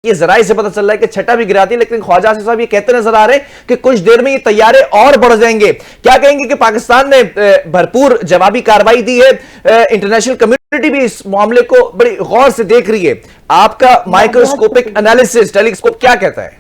ये जराये से पता चल रहा है कि छठा भी गिराती है, लेकिन ख्वाजा आसिफ साहब ये कहते नजर आ रहे हैं कि कुछ देर में ये तैयारे और बढ़ जाएंगे। क्या कहेंगे कि पाकिस्तान ने भरपूर जवाबी कार्रवाई दी है, इंटरनेशनल कम्युनिटी भी इस मामले को बड़ी गौर से देख रही है। आपका माइक्रोस्कोपिक एनालिसिस टेलीस्कोप क्या कहता है?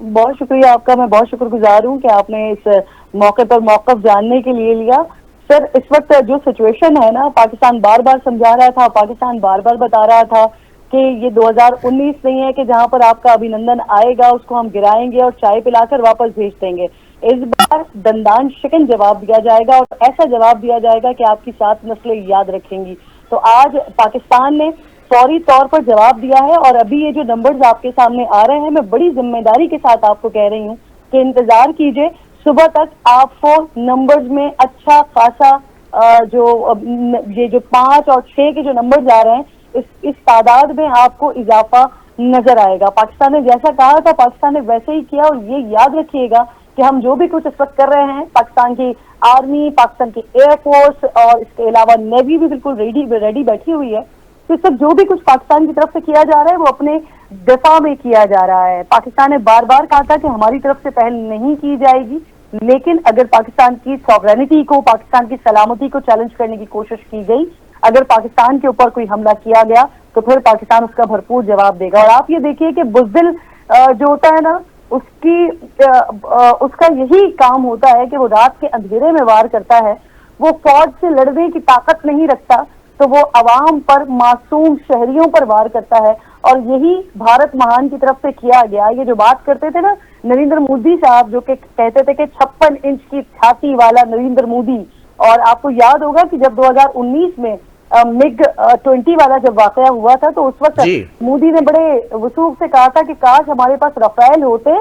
बहुत शुक्रिया आपका, मैं बहुत शुक्रगुजार हूँ कि आपने इस मौके पर मौकफ जानने के लिए लिया। सर, इस वक्त जो सिचुएशन है ना, पाकिस्तान बार बार समझा रहा था, पाकिस्तान बार बार बता रहा था कि ये 2019 नहीं है कि जहां पर आपका अभिनंदन आएगा उसको हम गिराएंगे और चाय पिलाकर वापस भेज देंगे। इस बार दंदान शिकन जवाब दिया जाएगा और ऐसा जवाब दिया जाएगा कि आपकी 7 नस्लें याद रखेंगी। तो आज पाकिस्तान ने फौरी तौर पर जवाब दिया है और अभी ये जो नंबर्स आपके सामने आ रहे हैं, मैं बड़ी जिम्मेदारी के साथ आपको कह रही हूँ कि इंतजार कीजिए, सुबह तक आपको नंबर्स में अच्छा खासा ये जो 5 और 6 के जो नंबर्स आ रहे हैं, इस तादाद में आपको इजाफा नजर आएगा। पाकिस्तान ने जैसा कहा था, पाकिस्तान ने वैसे ही किया। और ये याद रखिएगा कि हम जो भी कुछ इस वक्त कर रहे हैं, पाकिस्तान की आर्मी, पाकिस्तान की एयरफोर्स और इसके अलावा नेवी भी बिल्कुल रेडी बैठी हुई है। तो इस वक्त जो भी कुछ पाकिस्तान की तरफ से किया जा रहा है वो अपने दिफा में किया जा रहा है। पाकिस्तान ने बार बार कहा था कि हमारी तरफ से पहल नहीं की जाएगी, लेकिन अगर पाकिस्तान की सॉवरेनिटी को, पाकिस्तान की सलामती को चैलेंज करने की कोशिश की गई, अगर पाकिस्तान के ऊपर कोई हमला किया गया, तो फिर पाकिस्तान उसका भरपूर जवाब देगा। और आप ये देखिए कि बुज़दिल जो होता है ना, उसका यही काम होता है कि वो रात के अंधेरे में वार करता है। वो फौज से लड़ने की ताकत नहीं रखता, तो वो अवाम पर, मासूम शहरियों पर वार करता है। और यही भारत महान की तरफ से किया गया। ये जो बात करते थे ना नरेंद्र मोदी साहब, जो कि कहते थे कि 56 इंच की छाती वाला नरेंद्र मोदी, और आपको याद होगा कि जब 2019 में मिग 20 वाला जब वाकया हुआ था, तो उस वक्त मोदी ने बड़े वसूख से कहा था कि काश हमारे पास राफेल होते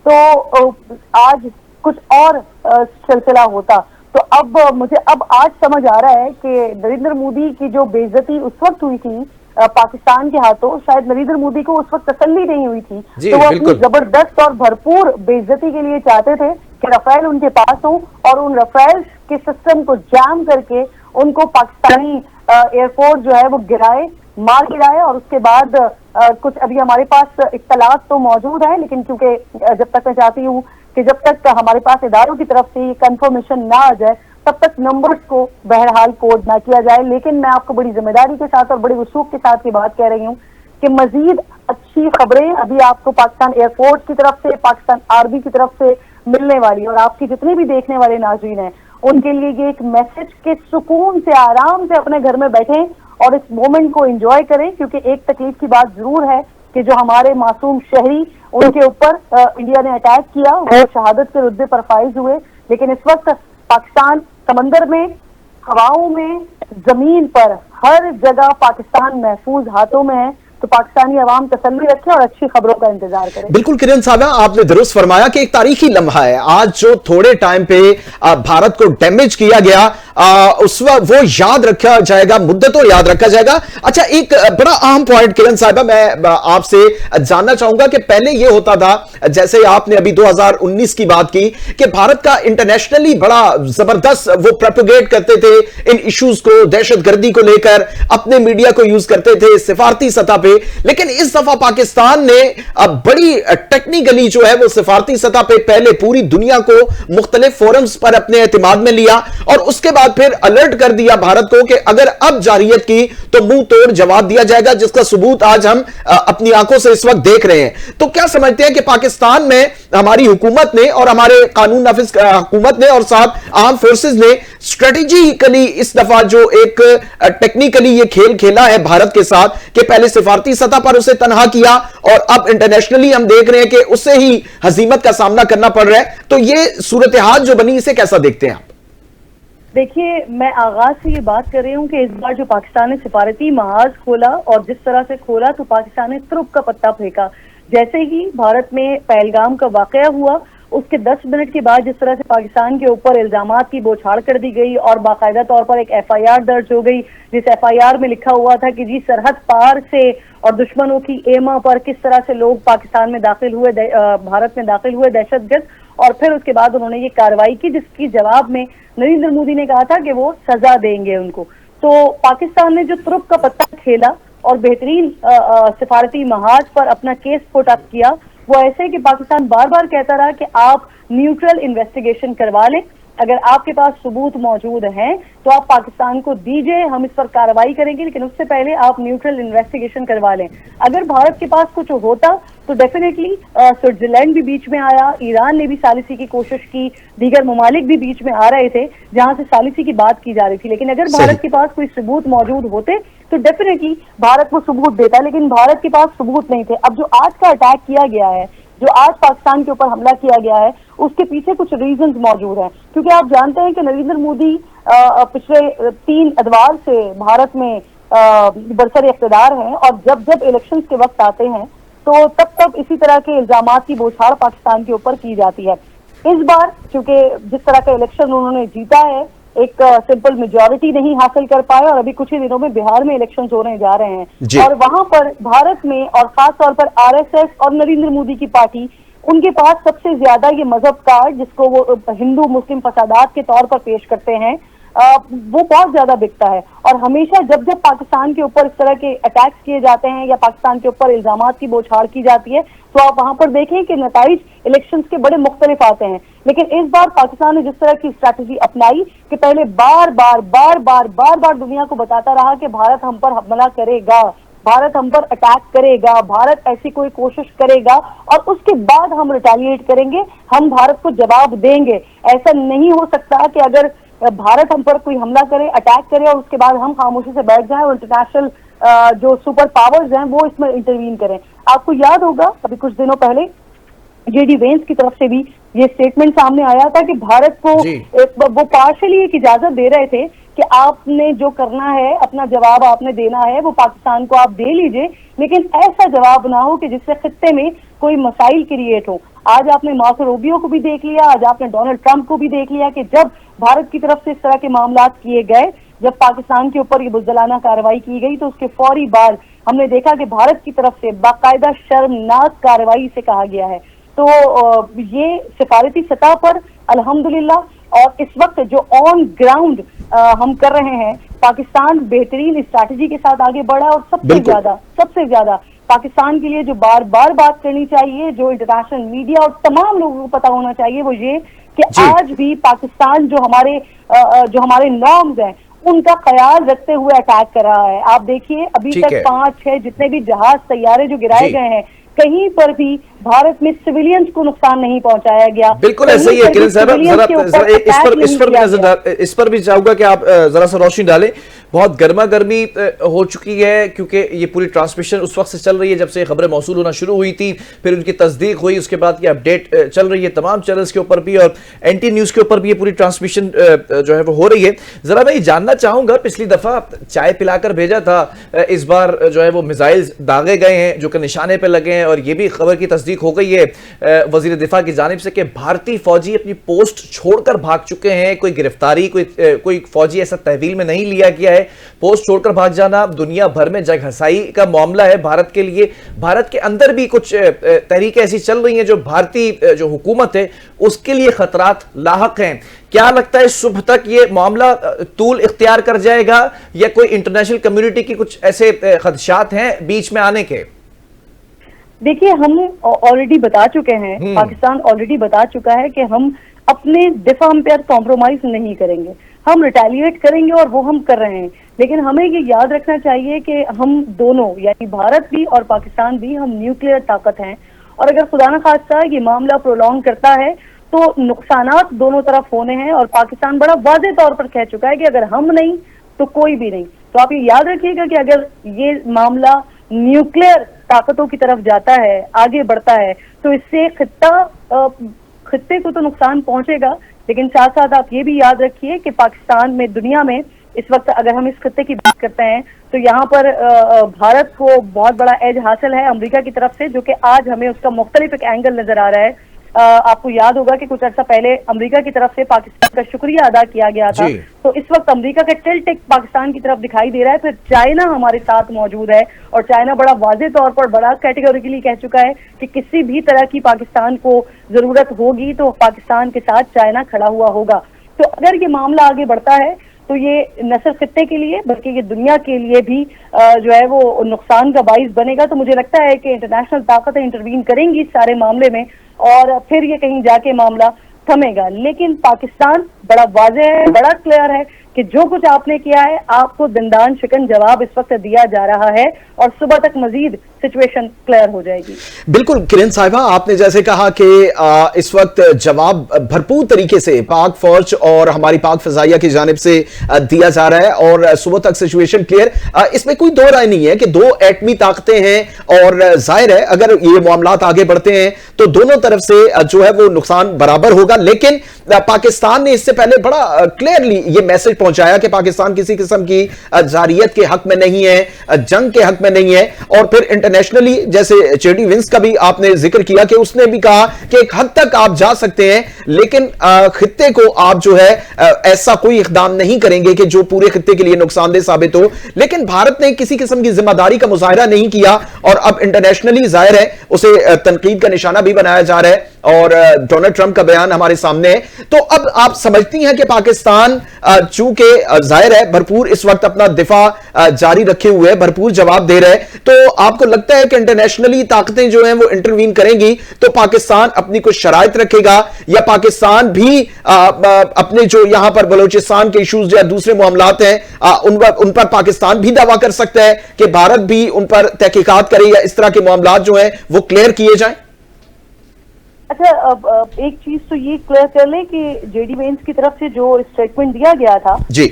तो आज कुछ और सिलसिला होता। तो अब मुझे आज समझ आ रहा है कि नरेंद्र मोदी की जो बेइज्जती उस वक्त हुई थी पाकिस्तान के हाथों, शायद नरेंद्र मोदी को उस वक्त तसल्ली नहीं हुई थी, तो वो अपनी जबरदस्त और भरपूर बेइज्जती के लिए चाहते थे कि राफेल उनके पास हो और उन राफेल के सिस्टम को जाम करके उनको पाकिस्तानी एयरफोर्स जो है वो मार गिराए। और उसके बाद कुछ अभी हमारे पास इत्तलात तो मौजूद है, लेकिन क्योंकि जब तक मैं चाहती हूँ कि जब तक हमारे पास इदारों की तरफ से कंफर्मेशन ना आ जाए, तब तक नंबर्स को बहरहाल कोड ना किया जाए। लेकिन मैं आपको बड़ी जिम्मेदारी के साथ और बड़ी वसूख के साथ ये बात कह रही हूँ कि मजीद अच्छी खबरें अभी आपको पाकिस्तान एयरफोर्स की तरफ से, पाकिस्तान आर्मी की तरफ से मिलने वाली है। और आपकी जितने भी देखने वाले नाज़रीन हैं, उनके लिए ये एक मैसेज के सुकून से, आराम से अपने घर में बैठें और इस मोमेंट को एंजॉय करें। क्योंकि एक तकलीफ की बात जरूर है कि जो हमारे मासूम शहरी, उनके ऊपर इंडिया ने अटैक किया, वो शहादत के रुतबे पर फाइज हुए। लेकिन इस वक्त पाकिस्तान समंदर में, हवाओं में, जमीन पर, हर जगह पाकिस्तान महफूज हाथों में है। तो पाकिस्तानी अवाम तसल्ली रखे और अच्छी खबरों का इंतजार करें। बिल्कुल किरण साहब, आपने दुरुस्त फरमाया कि एक तारीखी लम्हा है आज जो थोड़े टाइम पे भारत को डैमेज किया गया, उस वक्त वो याद रखा जाएगा, मुद्दतों याद रखा जाएगा। अच्छा, एक बड़ा अहम पॉइंट किरण साहब मैं आपसे जानना चाहूंगा कि पहले ये होता था, जैसे आपने अभी 2019 की बात की, कि भारत का इंटरनेशनली बड़ा जबरदस्त वो प्रोपेगेट करते थे इन इश्यूज को, दहशतगर्दी को लेकर अपने मीडिया को यूज करते थे सिफारती सतह पे। लेकिन इस दफा पाकिस्तान ने अब बड़ी टेक्निकली जो है वो सिफारती सतह पे पहले पूरी दुनिया को मुख्तलिफ फोरम्स पर अपने एतमाद में लिया और उसके बाद फिर अलर्ट कर दिया भारत को कि अगर अब जारियत की तो मुंह तोड़ जवाब दिया जाएगा, जिसका सबूत आज हम अपनी आंखों से इस वक्त देख रहे हैं। तो क्या समझते हैं कि पाकिस्तान में हमारी हुकूमत ने और हमारे कानून नाफिज हुकूमत ने और साथ आर्म फोर्सेस ने स्ट्रेटेजिकली इस दफा जो एक टेक्निकली ये खेल खेला है भारत के साथ कि पहले सिफारती सतह पर उसे तनहा किया और अब इंटरनेशनली हम देख रहे हैं कि उससे ही हजीमत का सामना करना पड़ रहा है, तो ये सूरत हाल जो बनी, इसे कैसा देखते हैं आप? देखिए, मैं आगाज से ये बात कर रही हूँ कि इस बार जो पाकिस्तान ने सिफारती महाज खोला और जिस तरह से खोला, तो पाकिस्तान ने तुरुप का पत्ता फेंका। जैसे ही भारत में पहलगाम का वाकया हुआ, उसके 10 मिनट के बाद जिस तरह से पाकिस्तान के ऊपर इल्जामात की बौछार कर दी गई और बाकायदा तौर पर एक FIR दर्ज हो गई, जिस FIR में लिखा हुआ था कि जी सरहद पार से और दुश्मनों की एमा पर किस तरह से लोग पाकिस्तान में दाखिल हुए, भारत में दाखिल हुए दहशतगर्द। और फिर उसके बाद उन्होंने ये कार्रवाई की, जिसकी जवाब में नरेंद्र मोदी ने कहा था कि वो सजा देंगे उनको। तो पाकिस्तान ने जो तुरुप का पत्ता खेला और बेहतरीन सिफारती महाज पर अपना केस पुट अप किया, वो ऐसे है कि पाकिस्तान बार बार कहता रहा कि आप न्यूट्रल इन्वेस्टिगेशन करवा लें, अगर आपके पास सबूत मौजूद हैं तो आप पाकिस्तान को दीजिए, हम इस पर कार्रवाई करेंगे, लेकिन उससे पहले आप न्यूट्रल इन्वेस्टिगेशन करवा लें। अगर भारत के पास कुछ होता तो डेफिनेटली स्विट्जरलैंड भी बीच में आया, ईरान ने भी सालिसी की कोशिश की, दीगर ममालिक भी बीच में आ रहे थे जहां से सालिसी की बात की जा रही थी, लेकिन अगर भारत के पास कोई सबूत मौजूद होते तो डेफिनेटली भारत को सबूत देता, लेकिन भारत के पास सबूत नहीं थे। अब जो आज का अटैक किया गया है, जो आज पाकिस्तान के ऊपर हमला किया गया है, उसके पीछे कुछ रीजंस मौजूद हैं, क्योंकि आप जानते हैं कि नरेंद्र मोदी पिछले 3 अदवार से भारत में बरसर इख्तिदार हैं, और जब जब इलेक्शंस के वक्त आते हैं तो तब तब इसी तरह के इल्जामात की बौछार पाकिस्तान के ऊपर की जाती है। इस बार चूंकि जिस तरह का इलेक्शन उन्होंने जीता है, एक सिंपल मेजॉरिटी नहीं हासिल कर पाए, और अभी कुछ ही दिनों में बिहार में इलेक्शंस होने जा रहे हैं, और वहां पर भारत में और खास तौर पर आरएसएस और नरेंद्र मोदी की पार्टी, उनके पास सबसे ज्यादा ये मजहब कार्ड, जिसको वो हिंदू मुस्लिम फसादात के तौर पर पेश करते हैं, वो बहुत ज्यादा बिकता है। और हमेशा जब जब पाकिस्तान के ऊपर इस तरह के अटैक्स किए जाते हैं या पाकिस्तान के ऊपर इल्जामात की बौछार की जाती है, तो आप वहां पर देखें कि नताइज इलेक्शंस के बड़े मुख्तलिफ आते हैं। लेकिन इस बार पाकिस्तान ने जिस तरह की स्ट्रैटेजी अपनाई कि पहले बार बार दुनिया को बताता रहा कि भारत हम पर हमला करेगा, भारत हम पर अटैक करेगा, भारत ऐसी कोई कोशिश करेगा और उसके बाद हम रिटेलिएट करेंगे, हम भारत को जवाब देंगे। ऐसा नहीं हो सकता कि अगर भारत हम पर कोई हमला करे, अटैक करे और उसके बाद हम खामोशी से बैठ जाएं और इंटरनेशनल जो सुपर पावर्स हैं वो इसमें इंटरवीन करें। आपको याद होगा अभी कुछ दिनों पहले जेडी वेंस की तरफ से भी ये स्टेटमेंट सामने आया था कि भारत को वो पार्शली एक इजाजत दे रहे थे कि आपने जो करना है, अपना जवाब आपने देना है, वो पाकिस्तान को आप दे लीजिए, लेकिन ऐसा जवाब ना हो कि जिससे खित्ते में कोई मसाइल क्रिएट हो। आज आपने मार्को रूबियो को भी देख लिया, आज आपने डोनाल्ड ट्रंप को भी देख लिया कि जब भारत की तरफ से इस तरह के मामला किए गए, जब पाकिस्तान के ऊपर ये बुज़दिलाना कार्रवाई की गई, तो उसके फौरी बाद हमने देखा कि भारत की तरफ से बाकायदा शर्मनाक कार्रवाई से कहा गया है। तो ये सिफारती सतह पर अल्हम्दुलिल्लाह, और इस वक्त जो ऑन ग्राउंड हम कर रहे हैं, पाकिस्तान बेहतरीन स्ट्रैटेजी के साथ आगे बढ़ा, और सबसे ज्यादा पाकिस्तान के लिए जो बार बार बात करनी चाहिए, जो इंटरनेशनल मीडिया और तमाम लोगों को पता होना चाहिए, वो ये कि आज भी पाकिस्तान जो हमारे नॉर्म्स हैं उनका ख्याल रखते हुए अटैक कर रहा है। आप देखिए अभी तक 5-6 जितने भी जहाज तैयारे जो गिराए गए हैं, कहीं पर भी भारत में सिविलियंस को नुकसान नहीं पहुंचाया गया। बिल्कुल ऐसा ही है किरण साहब, इस पर भी चाहूंगा कि आप जरा सा रोशनी डालें। बहुत गर्मा गर्मी हो चुकी है, क्योंकि ये पूरी ट्रांसमिशन उस वक्त से चल रही है जब से खबरें मौसूल होना शुरू हुई थी, फिर उनकी तस्दीक हुई, उसके बाद ये अपडेट चल रही है तमाम चैनल्स के ऊपर भी, और एनटी न्यूज के ऊपर भी ये पूरी ट्रांसमिशन जो है वो हो रही है। जरा मैं ये जानना चाहूंगा, पिछली दफा चाय पिलाकर भेजा था, इस बार जो है वो मिसाइल दागे गए हैं जो कि निशाने पर लगे हैं, और ये भी खबर की तस्दीक हो गई है वजीर दिफा की जानिब से कि भारतीय फौजी अपनी पोस्ट छोड़कर भाग चुके हैं। कोई गिरफ्तारी, कोई फौजी ऐसा तहवील में नहीं लिया गया है। पोस्ट छोड़कर भाग जाना दुनिया भर में जग हसाई का मामला है भारत के लिए। भारत के अंदर भी कुछ तहरीकें ऐसी चल रही हैं जो भारतीय जो हुकूमत है उसके लिए खतरात लाहक हैं। क्या लगता है सुबह तक ये मामला तूल इख्तियार कर जाएगा, या कोई इंटरनेशनल कम्युनिटी की कुछ ऐसे खदशात हैं बीच में आने के? देखिए, हम ऑलरेडी बता चुके हैं, पाकिस्तान ऑलरेडी बता चुका है कि हम अपने दिफा पर कॉम्प्रोमाइज नहीं करेंगे, हम रिटेलिएट करेंगे, और वो हम कर रहे हैं। लेकिन हमें ये याद रखना चाहिए कि हम दोनों, यानी भारत भी और पाकिस्तान भी, हम न्यूक्लियर ताकत हैं, और अगर खुदा न खास्ता ये मामला प्रोलॉन्ग करता है तो नुकसानात दोनों तरफ होने हैं, और पाकिस्तान बड़ा वाज़ेह तौर पर कह चुका है कि अगर हम नहीं तो कोई भी नहीं। तो आप ये याद रखिएगा कि अगर ये मामला न्यूक्लियर ताकतों की तरफ जाता है, आगे बढ़ता है, तो इससे खित्ते को तो नुकसान पहुंचेगा, लेकिन साथ साथ आप ये भी याद रखिए कि पाकिस्तान में, दुनिया में इस वक्त अगर हम इस खित्ते की बात करते हैं तो यहाँ पर भारत को बहुत बड़ा एज हासिल है अमेरिका की तरफ से, जो कि आज हमें उसका मुख्तलिफ एक एंगल नजर आ रहा है। आपको याद होगा कि कुछ अर्सा पहले अमेरिका की तरफ से पाकिस्तान का शुक्रिया अदा किया गया था, तो इस वक्त अमेरिका का टिल्ट पाकिस्तान की तरफ दिखाई दे रहा है। फिर चाइना हमारे साथ मौजूद है, और चाइना बड़ा वाज़ेह तौर पर, बड़ा कैटेगोरिकली कह चुका है कि किसी भी तरह की पाकिस्तान को जरूरत होगी तो पाकिस्तान के साथ चाइना खड़ा हुआ होगा। तो अगर ये मामला आगे बढ़ता है तो ये न सिर्फ खित्ते के लिए बल्कि ये दुनिया के लिए भी जो है वो नुकसान का बाइस बनेगा। तो मुझे लगता है कि इंटरनेशनल ताकतें इंटरवीन करेंगी इस सारे मामले में और फिर ये कहीं जाके मामला थमेगा। लेकिन पाकिस्तान बड़ा वाज़ेह है, बड़ा क्लियर है कि जो कुछ आपने किया है आपको दंदान शिकन जवाब इस वक्त दिया जा रहा है और सुबह तक मजीद सिचुएशन क्लियर हो जाएगी। बिल्कुल किरण साहिबा, आपने जैसे कहा कि इस वक्त जवाब भरपूर तरीके से पाक फौज और हमारी पाक फजाइया की जानिब से दिया जा रहा है और सुबह तक सिचुएशन क्लियर। इसमें कोई दो राय नहीं है कि दो एटमी ताकतें हैं और जाहिर है अगर ये मामलात आगे बढ़ते हैं तो दोनों तरफ से जो है वो नुकसान बराबर होगा। लेकिन पाकिस्तान ने इससे पहले बड़ा क्लियरली ये मैसेज पहुंचाया कि पाकिस्तान किसी किस्म की जारियत के हक में नहीं है, जंग के हक में नहीं है। और फिर इंटरनेशनली जैसे जेडी विंस का भी आपने जिक्र किया कि उसने भी कहा कि एक हद तक आप जा सकते हैं लेकिन खित्ते को आप जो है ऐसा कोई इकदाम नहीं करेंगे कि जो पूरे खित्ते के लिए नुकसानदेह साबित हो। लेकिन भारत ने किसी किस्म की जिम्मेदारी का मुजाहिरा नहीं किया और अब इंटरनेशनली जाहिर है उसे तनकीद का निशाना भी बनाया जा रहा है और डोनाल्ड ट्रंप का बयान हमारे सामने है। तो अब आप समझती हैं कि पाकिस्तान चूंकि जाहिर है भरपूर इस वक्त अपना दिफा जारी रखे हुए है, भरपूर जवाब दे रहे हैं, तो आपको लगता है कि इंटरनेशनली ताकतें जो हैं वो इंटरवीन करेंगी तो पाकिस्तान अपनी कुछ शराइत रखेगा या पाकिस्तान भी अपने जो यहां पर बलोचिस्तान के इश्यूज या दूसरे मामलात हैं उन पर पाकिस्तान भी दावा कर सकता है कि भारत भी उन पर तहकीकात करे या इस तरह के मामलात जो हैं वो क्लियर किए जाएं? अच्छा, अब एक चीज तो ये क्लियर कर लें कि जेडी वेंस की तरफ से जो स्टेटमेंट दिया गया था जी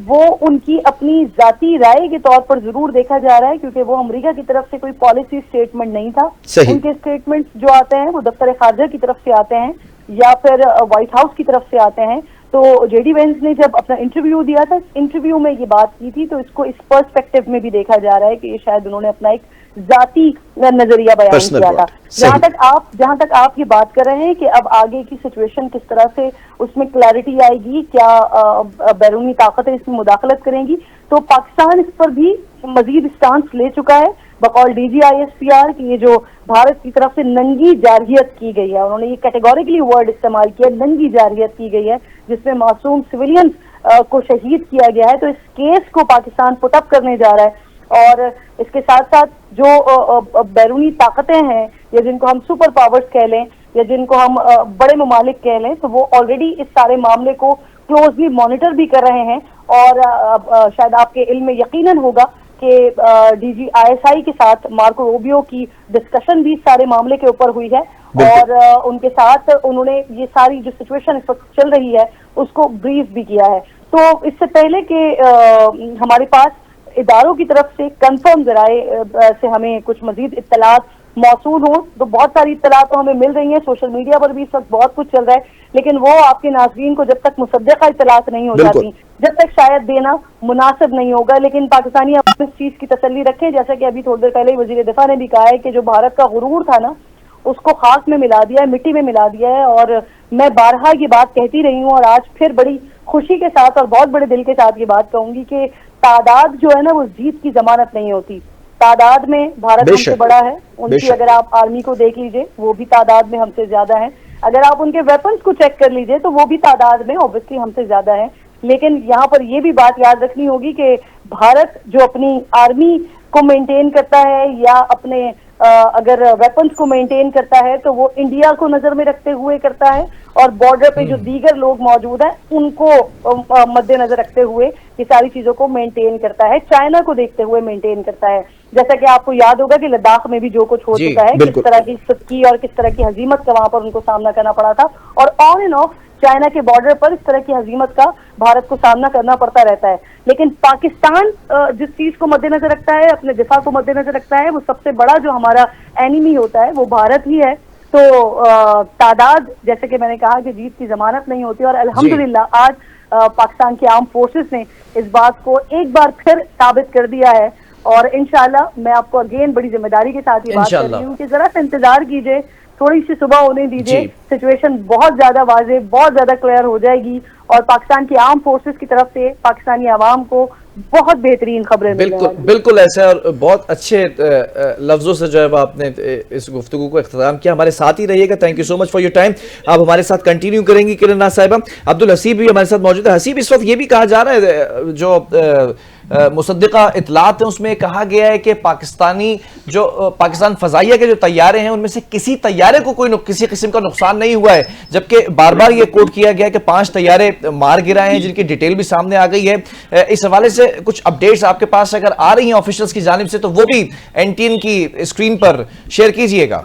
वो उनकी अपनी जाती राय के तौर पर जरूर देखा जा रहा है क्योंकि वो अमेरिका की तरफ से कोई पॉलिसी स्टेटमेंट नहीं था। उनके स्टेटमेंट्स जो आते हैं वो दफ्तर खारजा की तरफ से आते हैं या फिर व्हाइट हाउस की तरफ से आते हैं। तो जेडी वेंस ने जब अपना इंटरव्यू दिया था, इस इंटरव्यू में ये बात की थी, तो इसको इस पर्सपेक्टिव में भी देखा जा रहा है कि शायद उन्होंने अपना एक जाती नजरिया बयान किया था। जहां तक आप ये बात कर रहे हैं कि अब आगे की सिचुएशन किस तरह से उसमें क्लैरिटी आएगी, क्या बैरूनी ताकतें इसमें मुदाखलत करेंगी, तो पाकिस्तान इस पर भी मजीद स्टांस ले चुका है बकौल DGISPR कि ये जो भारत की तरफ से नंगी जारहियत की गई है, उन्होंने ये कैटेगोरिकली वर्ड इस्तेमाल किया, नंगी जारहियत की गई है जिसमें मासूम सिविलियंस को शहीद किया गया है। तो इस केस को पाकिस्तान पुटअप करने जा रहा है और इसके साथ साथ जो बैरूनी ताकतें हैं या जिनको हम सुपर पावर्स कह लें या जिनको हम बड़े ममालिक कह लें, तो वो ऑलरेडी इस सारे मामले को क्लोजली मॉनिटर भी कर रहे हैं। और शायद आपके इल्म में यकीनन होगा कि DGISI के साथ मार्को रूबियो की डिस्कशन भी इस सारे मामले के ऊपर हुई है और उनके साथ उन्होंने ये सारी जो सिचुएशन इस वक्त चल रही है उसको ब्रीफ भी किया है। तो इससे पहले कि हमारे पास इदारों की तरफ से कंफर्म जराए से हमें कुछ मजीद इत्तलात मौसूल हो, तो बहुत सारी इत्तलात तो हमें मिल रही हैं, सोशल मीडिया पर भी इस वक्त बहुत कुछ चल रहा है, लेकिन वो आपके नाज़रीन को जब तक मुसद्दक़ा इत्तलात नहीं हो जाती, जब तक शायद देना मुनासिब नहीं होगा। लेकिन पाकिस्तानी अब इस चीज की तसल्ली रखें, जैसा कि अभी थोड़ी देर पहले ही वज़ीर दिफा ने भी कहा है कि जो भारत का गुरूर था ना उसको खाक में मिला दिया है, मिट्टी में मिला दिया है। और मैं बारहा ये बात कहती रही हूँ और आज फिर बड़ी खुशी के साथ और बहुत बड़े दिल के साथ ये बात कहूंगी कि तादाद जो है ना वो जीत की जमानत नहीं होती। तादाद में भारत हमसे बड़ा है, उनकी अगर आप आर्मी को देख लीजिए वो भी तादाद में हमसे ज्यादा है, अगर आप उनके वेपन्स को चेक कर लीजिए तो वो भी तादाद में ऑब्वियसली हमसे ज्यादा है। लेकिन यहाँ पर ये भी बात याद रखनी होगी कि भारत जो अपनी आर्मी को मेंटेन करता है या अपने अगर वेपन्स को मेंटेन करता है तो वो इंडिया को नजर में रखते हुए करता है और बॉर्डर पे जो दीगर लोग मौजूद हैं उनको मद्देनजर रखते हुए ये सारी चीजों को मेंटेन करता है, चाइना को देखते हुए मेंटेन करता है। जैसा कि आपको याद होगा कि लद्दाख में भी जो कुछ हो चुका है, किस तरह की सख्ती और किस तरह की हजीमत का वहां पर उनको सामना करना पड़ा था और ऑन एंड ऑफ चाइना के बॉर्डर पर इस तरह की हजीमत का भारत को सामना करना पड़ता रहता है। लेकिन पाकिस्तान जिस चीज को मद्देनजर रखता है, अपने दिफा को मद्देनजर रखता है, वो सबसे बड़ा जो हमारा एनिमी होता है वो भारत ही है। तो तादाद जैसे कि मैंने कहा कि जीत की जमानत नहीं होती और अल्हम्दुलिल्लाह आज पाकिस्तान की आर्म फोर्सेस ने इस बात को एक बार फिर साबित कर दिया है और इंशाल्लाह मैं आपको अगेन बड़ी जिम्मेदारी के साथ ये बात कर रही हूँ कि जरा सा इंतजार कीजिए, थोड़ी सी सुबह होने दीजिए, जी। सिचुएशन बहुत ज्यादा वाजे, बहुत ज्यादा क्लियर हो जाएगी और पाकिस्तान की आर्म फोर्सेस की तरफ से पाकिस्तानी आवाम को बहुत बेहतरीन खबरें मिलने बिल्कुल वाली हैं। बिल्कुल ऐसा है, और बहुत अच्छे लफ्जों से जो है वो आपने इस गुफ्तगू को इख्तिताम किया। हमारे साथ ही रहिएगा। Thank you so much for your time. आप हमारे साथ कंटिन्यू करेंगी किरण नाज साहिबा। अब्दुल हसीब भी हमारे साथ मौजूद है। हसीब, इस वक्त ये भी कहा जा रहा है, जो मुसद्दिका इतलात है उसमें कहा गया है कि पाकिस्तान फजाइया के जो तैयारे हैं उनमें से किसी तैयारे को किसी किस्म का नुकसान नहीं हुआ है, जबकि बार बार ये कोट किया गया है कि 5 तैयारे मार गिराए हैं, जिनकी डिटेल भी सामने आ गई है। इस हवाले से कुछ अपडेट्स आपके पास अगर आ रही हैं ऑफिशियल्स की जानिब से तो वो भी एनटीएन की स्क्रीन पर शेयर कीजिएगा।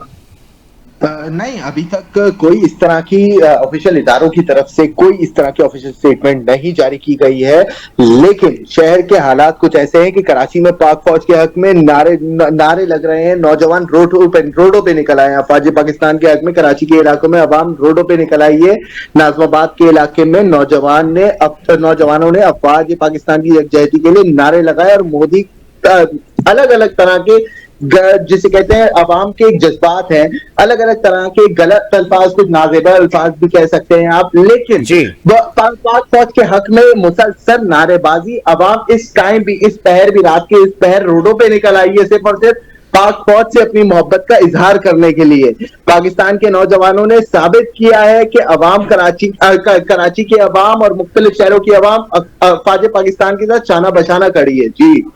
नहीं, अभी तक कोई इस तरह की ऑफिशियल इदारों की तरफ से कोई इस तरह की ऑफिशियल स्टेटमेंट नहीं जारी की गई है। लेकिन शहर के हालात कुछ ऐसे हैं कि कराची में पाक फौज के हक में नारे लग रहे हैं। नौजवान रोडों पे निकल आए हैं। अफवाज पाकिस्तान के हक में कराची के इलाकों में अवाम रोडों पे निकल आई है। नाजमाबाद के इलाके में नौजवानों ने अफवाज पाकिस्तान की यकजहती के लिए नारे लगाए और मोदी अलग अलग तरह के जिसे कहते हैं अवाम के जज्बात हैं, अलग अलग तरह के गलत अल्फाज, कुछ नाजेबा अल्फाज भी कह सकते हैं आप, लेकिन पाक फौज के हक में मुसलसल नारेबाजी। अवाम इस टाइम भी, इस पहर भी, रात के इस पहर रोडों पे निकल आई है सिर्फ और सिर्फ पाक फौज से अपनी मोहब्बत का इजहार करने के लिए। पाकिस्तान के नौजवानों ने साबित किया है कि अवाम कराची के अवाम और मुख्तलिफ शहरों की अवाम फौज पाकिस्तान के साथ शाना बशाना खड़ी है। जी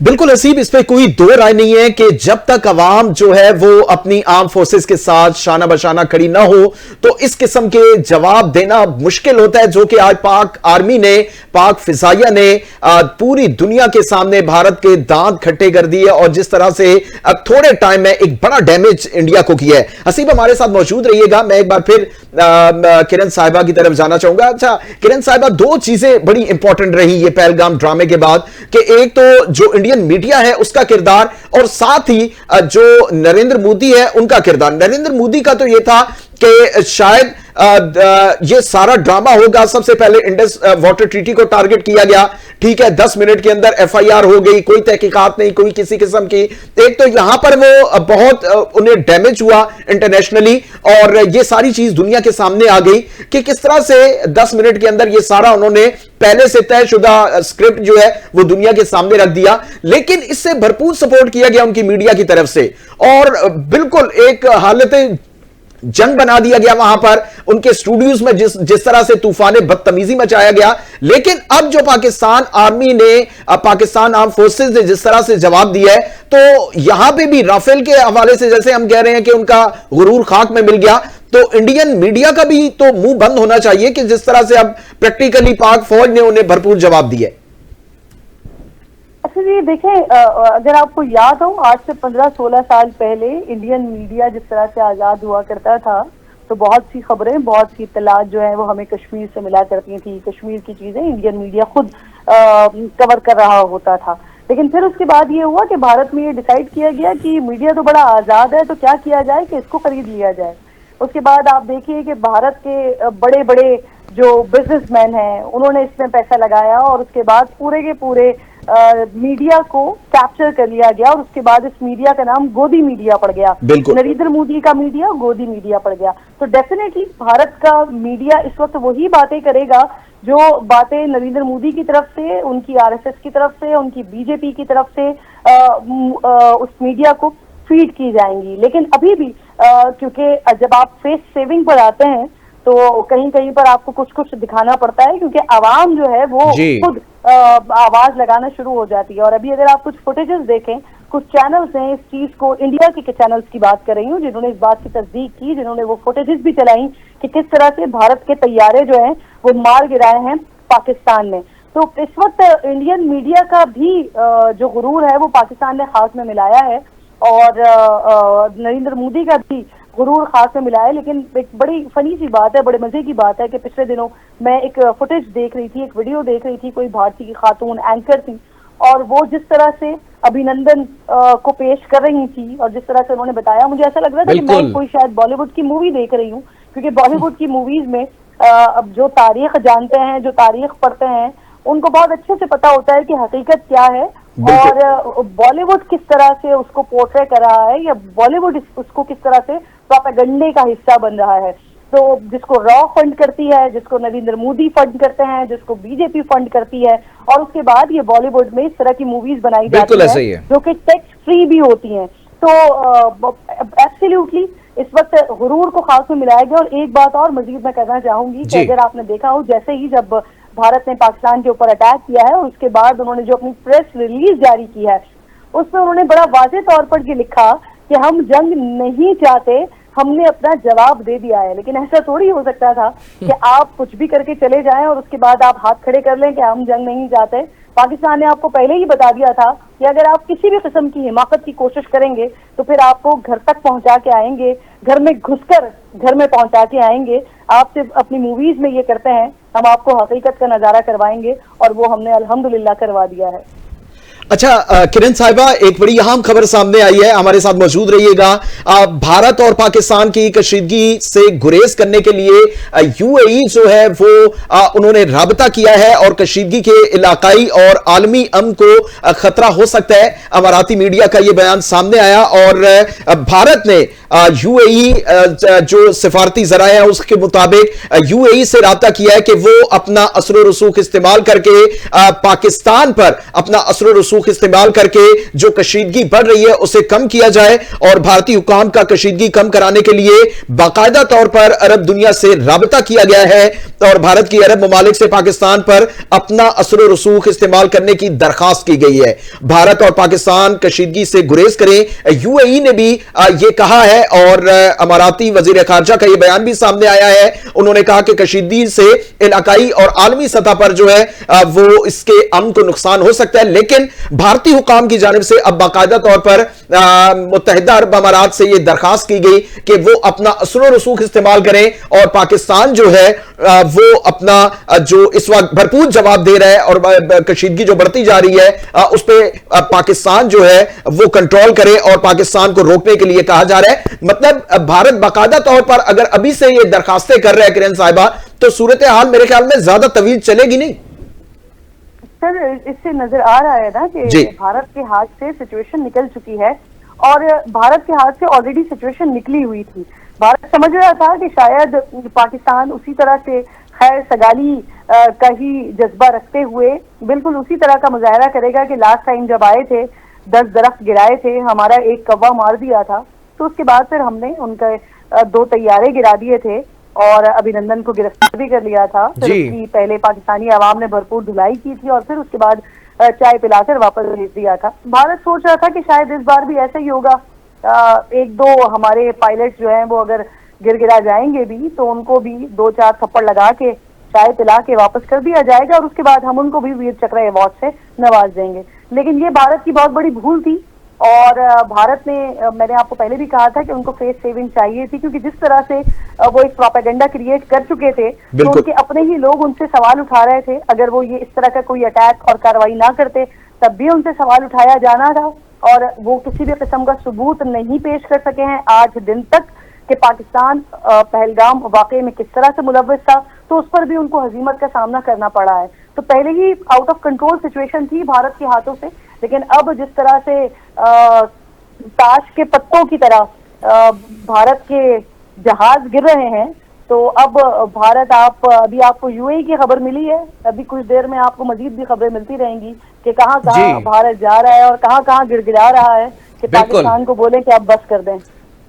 बिल्कुल हसीब, इस पे कोई दो राय नहीं है कि जब तक अवाम जो है वो अपनी आर्म फोर्सेस के साथ शाना बशाना खड़ी ना हो तो इस किस्म के जवाब देना मुश्किल होता है, जो कि आज पाक आर्मी ने, पाक फिजाइया ने पूरी दुनिया के सामने भारत के दांत खट्टे कर दिए और जिस तरह से थोड़े टाइम में एक बड़ा डैमेज इंडिया को किया है। हसीब हमारे साथ मौजूद रहिएगा। मैं एक बार फिर किरण साहिबा की तरफ जाना चाहूंगा। अच्छा किरण साहिबा, दो चीजें बड़ी इंपॉर्टेंट रही ये पहलगाम ड्रामे के बाद, कि एक तो जो इंडियन मीडिया है उसका किरदार और साथ ही जो नरेंद्र मोदी है उनका किरदार। नरेंद्र मोदी का तो यह था कि शायद ये सारा ड्रामा होगा, सबसे पहले इंडस वाटर ट्रीटी को टारगेट किया गया, ठीक है, 10 मिनट के अंदर एफआईआर हो गई, कोई तहकीकात नहीं, कोई किसी किस्म की। एक तो यहां पर वो बहुत उन्हें डैमेज हुआ इंटरनेशनली और ये सारी चीज दुनिया के सामने आ गई कि किस तरह से 10 मिनट के अंदर ये सारा उन्होंने पहले से तयशुदा स्क्रिप्ट जो है वो दुनिया के सामने रख दिया। लेकिन इससे भरपूर सपोर्ट किया गया उनकी मीडिया की तरफ से और बिल्कुल एक हालत जंग बना दिया गया वहां पर उनके स्टूडियोज में, जिस तरह से तूफान बदतमीजी मचाया गया। लेकिन अब जो पाकिस्तान आर्मी ने, पाकिस्तान आर्म फोर्सेस ने जिस तरह से जवाब दिया है, तो यहां पे भी राफेल के हवाले से जैसे हम कह रहे हैं कि उनका गुरूर खाक में मिल गया, तो इंडियन मीडिया का भी तो मुंह बंद होना चाहिए कि जिस तरह से अब प्रैक्टिकली पाक फौज ने उन्हें भरपूर जवाब दिया। अच्छा जी, देखें, अगर आपको याद हो, आज से 15-16 साल पहले इंडियन मीडिया जिस तरह से आज़ाद हुआ करता था तो बहुत सी खबरें, बहुत सी इत्तलात जो है वो हमें कश्मीर से मिला करती थी। कश्मीर की चीज़ें इंडियन मीडिया खुद कवर कर रहा होता था। लेकिन फिर उसके बाद ये हुआ कि भारत में ये डिसाइड किया गया कि मीडिया तो बड़ा आज़ाद है, तो क्या किया जाए कि इसको खरीद लिया जाए। उसके बाद आप देखिए कि भारत के बड़े बड़े जो बिजनेसमैन हैं उन्होंने इसमें पैसा लगाया और उसके बाद पूरे के पूरे मीडिया को कैप्चर कर लिया गया और उसके बाद इस मीडिया का नाम गोदी मीडिया पड़ गया। नरेंद्र मोदी का मीडिया गोदी मीडिया पड़ गया। तो डेफिनेटली भारत का मीडिया इस वक्त वही बातें करेगा जो बातें नरेंद्र मोदी की तरफ से, उनकी आरएसएस की तरफ से, उनकी बीजेपी की तरफ से उस मीडिया को फीड की जाएंगी। लेकिन अभी भी क्योंकि जब आप फेस सेविंग पर आते हैं तो कहीं कहीं पर आपको कुछ कुछ दिखाना पड़ता है, क्योंकि आवाम जो है वो खुद आवाज लगाना शुरू हो जाती है। और अभी अगर आप कुछ फुटेजेस देखें, कुछ चैनल्स हैं इस चीज को, इंडिया के चैनल्स की बात कर रही हूँ, जिन्होंने इस बात की तस्दीक की, जिन्होंने वो फुटेजेस भी चलाई कि किस तरह से भारत के तैयारे जो हैं वो मार गिराए हैं पाकिस्तान ने। तो इस वक्त इंडियन मीडिया का भी जो गुरूर है वो पाकिस्तान ने खाक में मिलाया है और नरेंद्र मोदी का भी गुरूर खास में मिला है। लेकिन एक बड़ी फनी सी बात है, बड़े मजे की बात है कि पिछले दिनों मैं एक फुटेज देख रही थी, एक वीडियो देख रही थी, कोई भारतीय की खातून एंकर थी और वो जिस तरह से अभिनंदन को पेश कर रही थी और जिस तरह से उन्होंने बताया, मुझे ऐसा लग रहा था कि मैं कोई शायद बॉलीवुड की मूवी देख रही हूँ, क्योंकि बॉलीवुड की मूवीज में अब जो तारीख जानते हैं, जो तारीख पढ़ते हैं, उनको बहुत अच्छे से पता होता है कि हकीकत क्या है और बॉलीवुड किस तरह से उसको पोर्ट्रे कर रहा है या बॉलीवुड उसको किस तरह से प्रोपेगेंडे का हिस्सा बन रहा है। तो जिसको रॉ फंड करती है, जिसको नरेंद्र मोदी फंड करते हैं, जिसको बीजेपी फंड करती है, और उसके बाद ये बॉलीवुड में इस तरह की मूवीज बनाई जाती है जो कि टैक्स फ्री भी होती हैं। तो एब्सोल्युटली इस वक्त हुरूर को खास में मिलाया गया। और एक बात और मजीद मैं कहना चाहूंगी कि अगर आपने देखा हो, जैसे ही जब भारत ने पाकिस्तान के ऊपर अटैक किया है और उसके बाद उन्होंने जो अपनी प्रेस रिलीज जारी की है, उसमें उन्होंने बड़ा वाज़ेह तौर पर ये लिखा कि हम जंग नहीं चाहते, हमने अपना जवाब दे दिया है। लेकिन ऐसा थोड़ी हो सकता था कि आप कुछ भी करके चले जाएं और उसके बाद आप हाथ खड़े कर लें कि हम जंग नहीं चाहते। पाकिस्तान ने आपको पहले ही बता दिया था कि अगर आप किसी भी किस्म की हिमाकत की कोशिश करेंगे तो फिर आपको घर तक पहुंचा के आएंगे, घर में घुसकर घर में पहुंचा के आएंगे। आप सिर्फ अपनी मूवीज में ये करते हैं, हम आपको हकीकत का नजारा करवाएंगे, और वो हमने अल्हम्दुलिल्लाह करवा दिया है। अच्छा किरण साहिबा, एक बड़ी अहम खबर सामने आई है, हमारे साथ मौजूद रहिएगा। भारत और पाकिस्तान की कशीदगी से गुरेज करने के लिए यूएई जो है वो उन्होंने राबता किया है और कशीदगी के इलाकाई और आलमी अमन को खतरा हो सकता है। अमाराती मीडिया का यह बयान सामने आया और भारत ने यूएई जो सिफारती जराए हैं उसके मुताबिक यूएई से राबता किया है कि वो अपना असर रसूख इस्तेमाल करके पाकिस्तान पर अपना असर रसूख इस्तेमाल करके जो कशीदगी बढ़ रही है उसे कम किया जाए। और भारतीय हुकाम का कशीदगी कम कराने के लिए बाकायदा तौर पर अरब दुनिया से राबता किया गया है और भारत की अरब ममालिक से पाकिस्तान पर अपना असर रसूख इस्तेमाल करने की दरखास्त की गई है। भारत और पाकिस्तान कशीदगी से गुरेज करें, यूएई ने भी यह कहा है और अमाराती वजीर खारजा का यह बयान भी सामने आया है। उन्होंने कहा कि कशीदगी से इलाकाई और आलमी सतह पर जो है वो इसके अमन को नुकसान हो सकता है। लेकिन भारतीय हुकाम की जानिब से अब बाकायदा तौर पर मुत्तहिदा अरब अमारात से यह दरखास्त की गई कि वो अपना असर रसूख इस्तेमाल करें और पाकिस्तान जो है वो अपना जो इस वक्त भरपूर जवाब दे रहा है और कशीदगी जो बढ़ती जा रही है उस पर पाकिस्तान जो है वो कंट्रोल करे और पाकिस्तान को रोकने के लिए कहा जा रहा है। मतलब भारत बाकायदा तौर पर अगर अभी से ये दरखास्तें कर रहा है किरण साहिबा, तो सूरत हाल मेरे ख्याल में ज्यादा तवील चलेगी नहीं। सर इससे नजर आ रहा है ना कि भारत के हाथ से सिचुएशन निकल चुकी है और भारत के हाथ से ऑलरेडी सिचुएशन निकली हुई थी। भारत समझ रहा था कि शायद पाकिस्तान उसी तरह से खैर सगाली का ही जज्बा रखते हुए बिल्कुल उसी तरह का मुजाहरा करेगा कि लास्ट टाइम जब आए थे 10 दरख्त गिराए थे, हमारा एक कौवा मार दिया था, तो उसके बाद फिर हमने उनके 2 तैयारे गिरा दिए थे और अभिनंदन को गिरफ्तार भी कर लिया था। फिर उसकी पहले पाकिस्तानी आवाम ने भरपूर धुलाई की थी और फिर उसके बाद चाय पिलाकर वापस भेज दिया था। भारत सोच रहा था कि शायद इस बार भी ऐसा ही होगा। 1-2 हमारे पायलट जो हैं वो अगर गिरगिरा जाएंगे भी तो उनको भी 2-4 थप्पड़ लगा के चाय पिला के वापस कर दिया जाएगा और उसके बाद हम उनको भी वीर चक्र अवार्ड से नवाज देंगे। लेकिन ये भारत की बहुत बड़ी भूल थी और भारत ने, मैंने आपको पहले भी कहा था कि उनको फेस सेविंग चाहिए थी, क्योंकि जिस तरह से वो एक प्रोपेगेंडा क्रिएट कर चुके थे तो उनके अपने ही लोग उनसे सवाल उठा रहे थे। अगर वो ये इस तरह का कोई अटैक और कार्रवाई ना करते तब भी उनसे सवाल उठाया जाना था और वो किसी भी किस्म का सबूत नहीं पेश कर सके हैं आज दिन तक कि पाकिस्तान पहलगाम वाकये में किस तरह से मुलव्वस था, तो उस पर भी उनको हजीमत का सामना करना पड़ा है। तो पहले ही आउट ऑफ कंट्रोल सिचुएशन थी भारत के हाथों से, लेकिन अब जिस तरह से ताश के पत्तों की तरह भारत के जहाज गिर रहे हैं, तो अब भारत अभी आपको यूएई की खबर मिली है, अभी कुछ देर में आपको मजीद भी खबरें मिलती रहेंगी कि कहाँ कहाँ भारत जा रहा है और कहाँ कहाँ गिड़गिड़ा रहा है कि पाकिस्तान को बोले कि आप बस कर दें।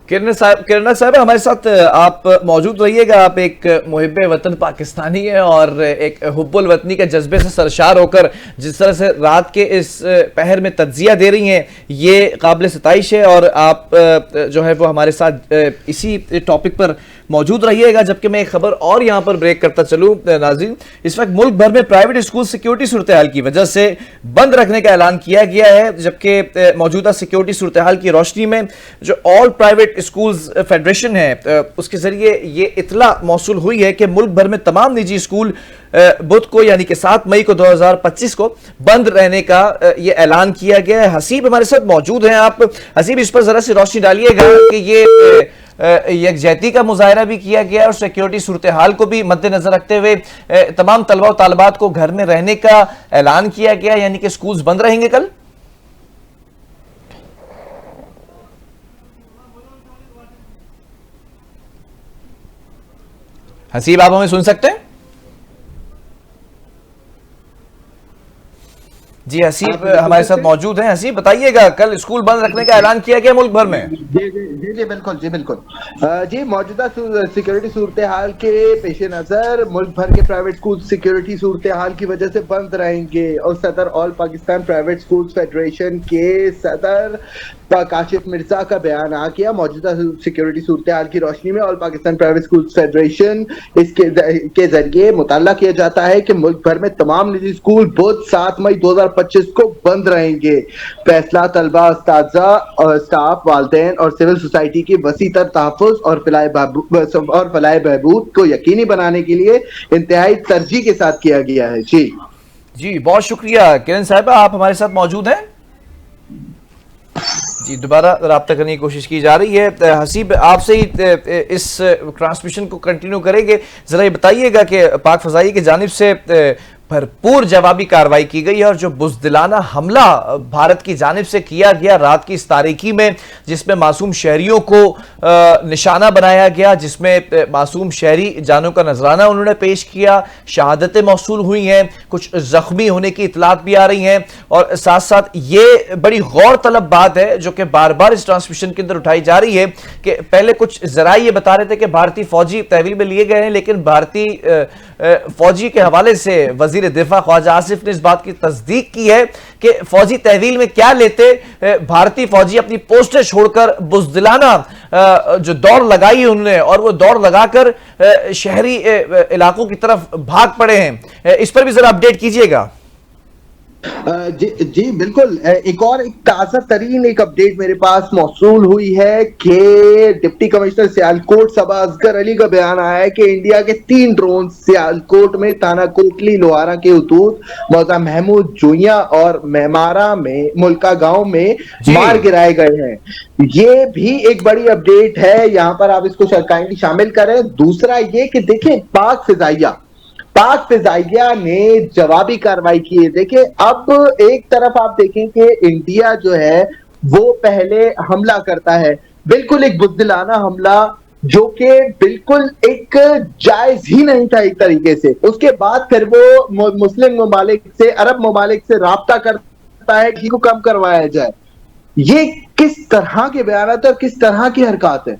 किरण साहब हमारे साथ आप मौजूद रहिएगा। आप एक मुहिब्बे वतन पाकिस्तानी है और एक हुब्बुल वतनी के जज्बे से सरशार होकर जिस तरह से रात के इस पहर में तज्जिया दे रही हैं ये काबिल सताइश है और आप जो है वो हमारे साथ इसी टॉपिक पर मौजूद रहिएगा। जबकि मैं एक खबर और यहाँ पर ब्रेक करता चलूँ नाज़रीन, इस वक्त मुल्क भर में प्राइवेट स्कूल सिक्योरिटी सूरत हाल की वजह से बंद रखने का ऐलान किया गया है, जबकि मौजूदा सिक्योरिटी सूरत हाल की रोशनी में जो ऑल प्राइवेट स्कूल्स फेडरेशन है उसके जरिए ये इतला मौसूल हुई है कि मुल्क भर में तमाम निजी स्कूल बुध को यानी कि 7 मई को 2025 को बंद रहने का ये ऐलान किया गया है। हसीब हमारे साथ मौजूद हैं। आप हसीब इस पर जरा सी रोशनी डालिएगा कि ये यकजहती का मुजाहरा भी किया गया और सिक्योरिटी सूरत हाल को भी मद्देनजर रखते हुए तमाम तलबा और तालिबात को घर में रहने का ऐलान किया गया, यानी कि स्कूल्स बंद रहेंगे कल। हसीब, आप हमें सुन सकते हैं? जी हसीब हमारे साथ मौजूद हैं। हसीब बताइएगा, कल स्कूल बंद रखने का ऐलान किया गया मुल्क भर में। जी बिल्कुल, जी बिल्कुल। जी, मौजूदा सिक्योरिटी सूरत हाल के पेश नजर मुल्क भर के प्राइवेट स्कूल सिक्योरिटी सूरत हाल की वजह से बंद रहेंगे और सदर all Pakistan private school federation के सदर काशिफ मिर्जा का बयान आ गया। मौजूदा सिक्योरिटी सूरत हाल की रोशनी में all Pakistan private school federation के जरिए मुताला किया जाता है कि मुल्क भर में तमाम निजी स्कूल बुध 7 मई 2025 को बंद रहेंगे। फैसला तलबा, उस्ताजा और स्टाफ, वालिदैन और सिविल सोसाइटी की वसी तर तहफ़्फ़ुज़ और फलाह बहबूद को यकीनी बनाने के लिए इंतहाई तरजीह के साथ किया गया है। जी बहुत शुक्रिया किरण साहिबा, आप हमारे साथ मौजूद हैं। जी दोबारा राब्ता करने की कोशिश की जा रही है। हसीब, आपसे ही इस ट्रांसमिशन को कंटिन्यू करेंगे। जरा ये बताइएगा कि पाक फजाई की जानिब से भरपूर जवाबी कार्रवाई की गई है और जो बुज़दिलाना हमला भारत की जानिब से किया गया रात की इस तारीकी में, जिसमें मासूम शहरियों को निशाना बनाया गया, जिसमें मासूम शहरी जानों का नजराना उन्होंने पेश किया, शहादतें मौसूल हुई हैं, कुछ जख्मी होने की इतलात भी आ रही हैं। और साथ साथ ये बड़ी गौर तलब बात है जो कि बार बार इस ट्रांसमिशन के अंदर उठाई जा रही है कि पहले कुछ जराए ये बता रहे थे कि भारतीय फौजी तहवील में लिए गए हैं, लेकिन भारतीय फौजी के हवाले से वजीर दिफा ख्वाजा आसिफ ने इस बात की तस्दीक की है कि फौजी तहवील में क्या लेते, भारतीय फौजी अपनी पोस्टें छोड़कर बुज़दिलाना जो दौड़ लगाई उन्होंने और वो दौड़ लगाकर शहरी इलाकों की तरफ भाग पड़े हैं। इस पर भी जरा अपडेट कीजिएगा। जी बिल्कुल। एक ताज़ा तरीन अपडेट मेरे पास मौसूल हुई है कि डिप्टी कमिश्नर सियालकोट सबा असगर अली का बयान आया है कि इंडिया के 3 ड्रोन सियालकोट में ताना कोटली लोहारा के हदूद मौजा महमूद जोइया और मेहमारा में मुल्का गांव में मार गिराए गए हैं। ये भी एक बड़ी अपडेट है, यहां पर आप इसको काइंडली शामिल करें। दूसरा ये कि देखिए पाक फिजाइया ने जवाबी कार्रवाई की है। देखिए, अब एक तरफ आप देखें कि इंडिया जो है वो पहले हमला करता है, बिल्कुल एक बुज़दिलाना हमला जो कि बिल्कुल एक जायज ही नहीं था एक तरीके से। उसके बाद फिर वो मुस्लिम ममालिक से, अरब ममालिक से राब्ता करता है कि को कम करवाया जाए। ये किस तरह के बयान और किस तरह की हरकत है?